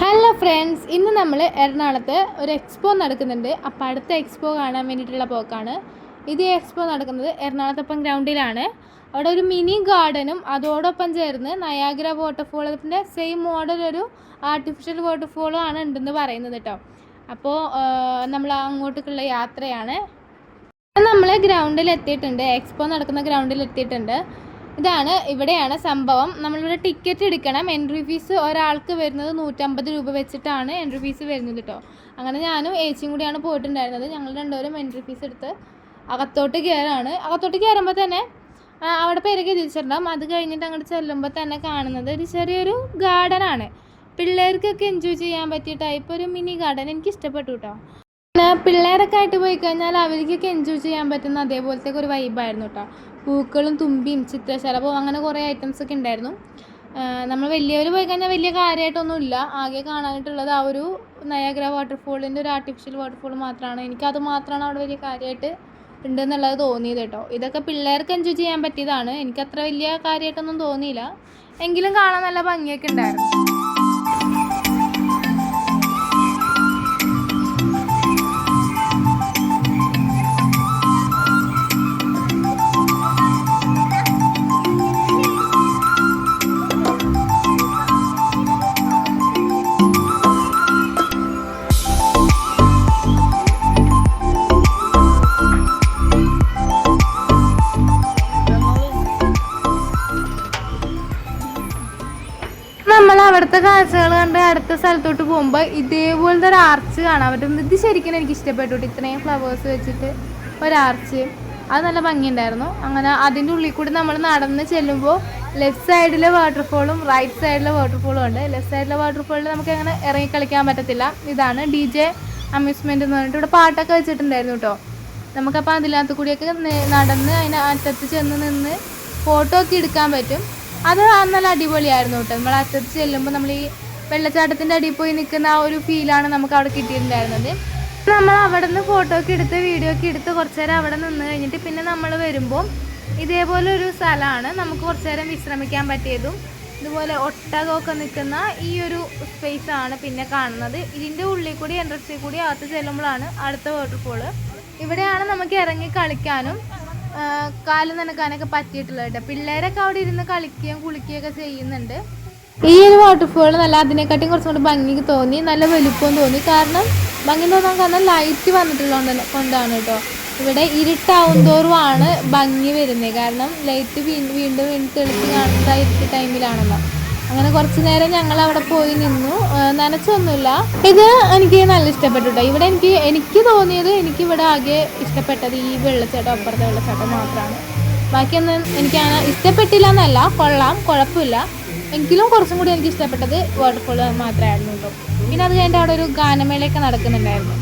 Hello friends, ഇന്ന് നമ്മൾ എറണാകുളത്ത് ഒരു എക്സ്പോ നടക്കുന്നുണ്ട്. അപ്പോൾ അടുത്ത എക്സ്പോ കാണാൻ വേണ്ടിയിട്ടുള്ള പോക്കാണ്. ഇത് എക്സ്പോ നടക്കുന്നത് എറണാകുളത്തപ്പം ഗ്രൗണ്ടിലാണ്. അവിടെ ഒരു മിനി ഗാർഡനും അതോടൊപ്പം ചേർന്ന് നയാഗ്ര വാട്ടർഫോളിൻ്റെ സെയിം മോഡൽ ഒരു ആർട്ടിഫിഷ്യൽ വാട്ടർഫോളും ആണ് ഉണ്ടെന്ന് പറയുന്നത് കേട്ടോ. അപ്പോൾ നമ്മൾ അങ്ങോട്ടേക്കുള്ള യാത്രയാണ്. നമ്മൾ ഗ്രൗണ്ടിൽ എത്തിയിട്ടുണ്ട്, എക്സ്പോ നടക്കുന്ന ഗ്രൗണ്ടിൽ എത്തിയിട്ടുണ്ട്. ഇവിടെയാണ് സംഭവം. നമ്മളിവിടെ ടിക്കറ്റ് എടുക്കണം. എൻട്രി ഫീസ് ഒരാൾക്ക് വരുന്നത് 150 രൂപ വെച്ചിട്ടാണ് എൻട്രി ഫീസ് വരുന്നത് കേട്ടോ. അങ്ങനെ ഞാനും ഏച്ചിയും കൂടിയാണ് പോയിട്ടുണ്ടായിരുന്നത്. ഞങ്ങൾ രണ്ടുപേരും എൻട്രി ഫീസ് എടുത്ത് അകത്തോട്ട് കയറാണ്. അകത്തോട്ട് കയറുമ്പോൾ തന്നെ അവിടെ പേരൊക്കെ തിരിച്ചിട്ടുണ്ടാകും. അത് കഴിഞ്ഞിട്ട് അങ്ങോട്ട് ചെല്ലുമ്പോൾ തന്നെ കാണുന്നത് ഒരു ചെറിയൊരു ഗാർഡനാണ്. പിള്ളേർക്കൊക്കെ എൻജോയ് ചെയ്യാൻ പറ്റിയ ടൈപ്പ് ഒരു മിനി ഗാർഡൻ. എനിക്ക് ഇഷ്ടപ്പെട്ടു കേട്ടോ. പിന്നെ പിള്ളേരൊക്കെ ആയിട്ട് പോയി കഴിഞ്ഞാൽ അവർക്കൊക്കെ എൻജോയ് ചെയ്യാൻ പറ്റുന്ന അതേപോലത്തെ ഒരു വൈബായിരുന്നു കേട്ടോ. പൂക്കളും തുമ്പിയും ചിത്രശലഭവും അങ്ങനെ കുറേ ഐറ്റംസൊക്കെ ഉണ്ടായിരുന്നു. നമ്മൾ വലിയവർ പോയി കഴിഞ്ഞാൽ വലിയ കാര്യമായിട്ടൊന്നുമില്ല. ആകെ കാണാനായിട്ടുള്ളത് ആ ഒരു നയാഗ്ര വാട്ടർഫോളിൻ്റെ ഒരു ആർട്ടിഫിഷ്യൽ വാട്ടർഫോൾ മാത്രമാണ്. എനിക്കത് മാത്രമാണ് അവിടെ വലിയ കാര്യമായിട്ട് ഉണ്ടെന്നുള്ളത് തോന്നിയത് കേട്ടോ. ഇതൊക്കെ പിള്ളേർക്ക് എൻജോയ് ചെയ്യാൻ പറ്റിയതാണ്. എനിക്കത്ര വലിയ കാര്യമായിട്ടൊന്നും തോന്നിയില്ല, എങ്കിലും കാണാൻ നല്ല ഭംഗിയൊക്കെ ഉണ്ടായിരുന്നു. നമ്മൾ അവിടുത്തെ കാഴ്ചകൾ കണ്ട് അടുത്ത സ്ഥലത്തോട്ട് പോകുമ്പോൾ ഇതേപോലത്തെ ഒരു ആർച്ച് കാണാൻ പറ്റും. ഇത് ശരിക്കും എനിക്ക് ഇഷ്ടപ്പെട്ടു. ഇത്രയും ഫ്ലവേഴ്സ് വെച്ചിട്ട് ഒരാർച്ച്, അത് നല്ല ഭംഗിയുണ്ടായിരുന്നു. അങ്ങനെ അതിൻ്റെ ഉള്ളിൽ കൂടി നമ്മൾ നടന്ന് ചെല്ലുമ്പോൾ ലെഫ്റ്റ് സൈഡിലെ വാട്ടർഫോളും റൈറ്റ് സൈഡിലെ വാട്ടർഫോളും ഉണ്ട്. ലെഫ്റ്റ് സൈഡിലെ വാട്ടർഫോളിൽ നമുക്ക് അങ്ങനെ ഇറങ്ങി കളിക്കാൻ പറ്റത്തില്ല. ഇതാണ് DJ അമ്യൂസ്മെൻറ്റ് എന്ന് പറഞ്ഞിട്ട് ഇവിടെ പാട്ടൊക്കെ വെച്ചിട്ടുണ്ടായിരുന്നു കേട്ടോ. നമുക്കപ്പോൾ അതിനകത്ത് കൂടിയൊക്കെ നടന്ന് അതിന് അറ്റത്ത് ചെന്ന് നിന്ന് ഫോട്ടോ ഒക്കെ എടുക്കാൻ പറ്റും. അത് നല്ല അടിപൊളിയായിരുന്നു കേട്ടോ. നമ്മൾ അറ്റത്ത് ചെല്ലുമ്പോൾ നമ്മൾ ഈ വെള്ളച്ചാട്ടത്തിൻ്റെ അടിയിൽ പോയി നിൽക്കുന്ന ആ ഒരു ഫീലാണ് നമുക്ക് അവിടെ കിട്ടിയിട്ടുണ്ടായിരുന്നത്. നമ്മൾ അവിടെ നിന്ന് ഫോട്ടോ ഒക്കെ എടുത്ത് വീഡിയോ ഒക്കെ എടുത്ത് കുറച്ച് നേരം അവിടെ നിന്ന് കഴിഞ്ഞിട്ട് പിന്നെ നമ്മൾ വരുമ്പോൾ ഇതേപോലെ ഒരു സ്ഥലമാണ് നമുക്ക് കുറച്ച് നേരം വിശ്രമിക്കാൻ പറ്റിയതും. ഇതുപോലെ ഒട്ടകമൊക്കെ നിൽക്കുന്ന ഈ ഒരു സ്പേസാണ് പിന്നെ കാണുന്നത്. ഇതിൻ്റെ ഉള്ളിൽ കൂടി എൻട്രൻസിൽ കൂടി അകത്ത് ചെല്ലുമ്പോഴാണ് അടുത്ത വാട്ടർഫോള്. ഇവിടെയാണ് നമുക്ക് ഇറങ്ങി കളിക്കാനും കാല് നനക്കാനൊക്കെ പറ്റിയിട്ടുള്ളത് കേട്ടോ. പിള്ളേരൊക്കെ അവിടെ ഇരുന്ന് കളിക്കുകയും കുളിക്കുകയൊക്കെ ചെയ്യുന്നുണ്ട്. ഈ ഒരു വാട്ടർഫോൾ നല്ല അതിനെക്കാട്ടിയും കുറച്ചും കൂടി ഭംഗി തോന്നി, നല്ല വലുപ്പവും തോന്നി. ഭംഗി തോന്നാൻ കാരണം ലൈറ്റ് വന്നിട്ടുള്ളത് കൊണ്ടാണ് കേട്ടോ. ഇവിടെ ഇരുട്ടാവും തോറുമാണ് ഭംഗി വരുന്നത്. കാരണം ലൈറ്റ് വീണ്ടും തെളിച്ച് കാണുന്നത് ഇരുട്ട് ടൈമിലാണല്ലോ. അങ്ങനെ കുറച്ച് നേരം ഞങ്ങൾ അവിടെ പോയി നിന്നു. നനച്ചൊന്നുമില്ല. ഇത് എനിക്ക് നല്ല ഇഷ്ടപ്പെട്ടു കേട്ടോ. ഇവിടെ എനിക്ക് തോന്നിയത്, എനിക്കിവിടെ ആകെ ഇഷ്ടപ്പെട്ടത് ഈ വെള്ളച്ചാട്ടം, അപ്പുറത്തെ വെള്ളച്ചാട്ടം മാത്രമാണ്. ബാക്കിയൊന്നും എനിക്ക് ഇഷ്ടപ്പെട്ടില്ല എന്നല്ല, കൊള്ളാം, കുഴപ്പമില്ല. എങ്കിലും കുറച്ചും കൂടി എനിക്ക് ഇഷ്ടപ്പെട്ടത് വാട്ടർഫോൾ മാത്രമായിരുന്നു കേട്ടോ. പിന്നെ അത് കഴിഞ്ഞിട്ട് അവിടെ ഒരു ഗാനമേളയൊക്കെ നടക്കുന്നുണ്ടായിരുന്നു.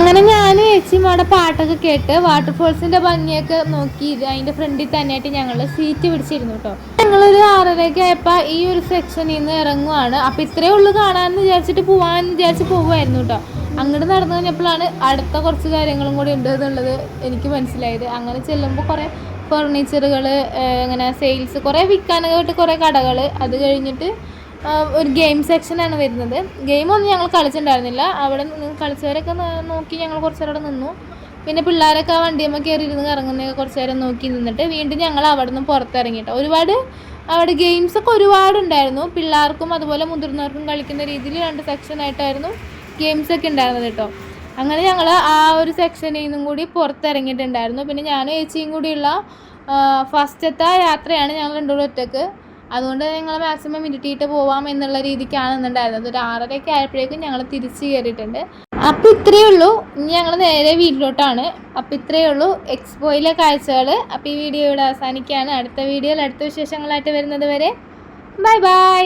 അങ്ങനെ ഞാൻ ഏച്ചിയും അവിടെ പാട്ടൊക്കെ കേട്ട് വാട്ടർഫോൾസിൻ്റെ ഭംഗിയൊക്കെ നോക്കി അതിൻ്റെ ഫ്രണ്ടിൽ തന്നെയായിട്ട് ഞങ്ങൾ സീറ്റ് പിടിച്ചിരുന്നു കേട്ടോ. ഞങ്ങളൊരു 6:30 ആയപ്പോൾ ഈ ഒരു സെക്ഷനിൽ നിന്ന് ഇറങ്ങുവാണ്. അപ്പോൾ ഇത്രയേ ഉള്ളൂ കാണാമെന്ന് വിചാരിച്ചിട്ട് പോകുമായിരുന്നു കേട്ടോ. അങ്ങോട്ട് നടന്നു കഴിഞ്ഞപ്പോഴാണ് അടുത്ത കുറച്ച് കാര്യങ്ങളും കൂടി ഉണ്ട് എന്നുള്ളത് എനിക്ക് മനസ്സിലായത്. അങ്ങനെ ചെല്ലുമ്പോൾ കുറേ ഫർണിച്ചറുകൾ, ഇങ്ങനെ സെയിൽസ്, കുറേ വിൽക്കാനായിട്ട് കുറേ കടകൾ. അത് കഴിഞ്ഞിട്ട് ഒരു ഗെയിം സെക്ഷനാണ് വരുന്നത്. ഗെയിമൊന്നും ഞങ്ങൾ കളിച്ചിട്ടുണ്ടായിരുന്നില്ല. അവിടെ കളിച്ചവരൊക്കെ നോക്കി ഞങ്ങൾ കുറച്ച് നേരം അവിടെ നിന്നു. പിന്നെ പിള്ളേരൊക്കെ വണ്ടിയമ്മ കയറി ഇരുന്ന് ഇറങ്ങുന്നതൊക്കെ കുറച്ച് നേരം നോക്കി നിന്നിട്ട് വീണ്ടും ഞങ്ങൾ അവിടെ നിന്ന് പുറത്തിറങ്ങിയിട്ട് ഒരുപാട് അവിടെ ഗെയിംസൊക്കെ ഒരുപാടുണ്ടായിരുന്നു. പിള്ളേർക്കും അതുപോലെ മുതിർന്നവർക്കും കളിക്കുന്ന രീതിയിൽ 2 സെക്ഷനായിട്ടായിരുന്നു ഗെയിംസൊക്കെ ഉണ്ടായിരുന്നത് കേട്ടോ. അങ്ങനെ ഞങ്ങൾ ആ ഒരു സെക്ഷനിൽ നിന്നും കൂടി പുറത്തിറങ്ങിയിട്ടുണ്ടായിരുന്നു. പിന്നെ ഞാനും ഏച്ചിയും കൂടിയുള്ള ഫസ്റ്റത്തെ യാത്രയാണ് ഞങ്ങൾ രണ്ടുകൂടെ ഒറ്റക്ക്. അതുകൊണ്ട് ഞങ്ങൾ മാക്സിമം ഇരുട്ടിയിട്ട് പോവാം എന്നുള്ള രീതിക്കാണ് ഇന്നുണ്ടായിരുന്നത്. ഒരു 6:30 ആയപ്പോഴേക്കും ഞങ്ങൾ തിരിച്ച് കയറിയിട്ടുണ്ട്. അപ്പോൾ ഇത്രയേ ഉള്ളൂ. ഇനി ഞങ്ങൾ നേരെ വീട്ടിലോട്ടാണ്. അപ്പോൾ ഇത്രയേ ഉള്ളൂ എക്സ്പോയിലെ കാഴ്ചകൾ. അപ്പോൾ ഈ വീഡിയോ ഇവിടെ അവസാനിക്കുകയാണ്. അടുത്ത വീഡിയോയിൽ അടുത്ത വിശേഷങ്ങളായിട്ട് വരുന്നത് വരെ ബൈ ബൈ.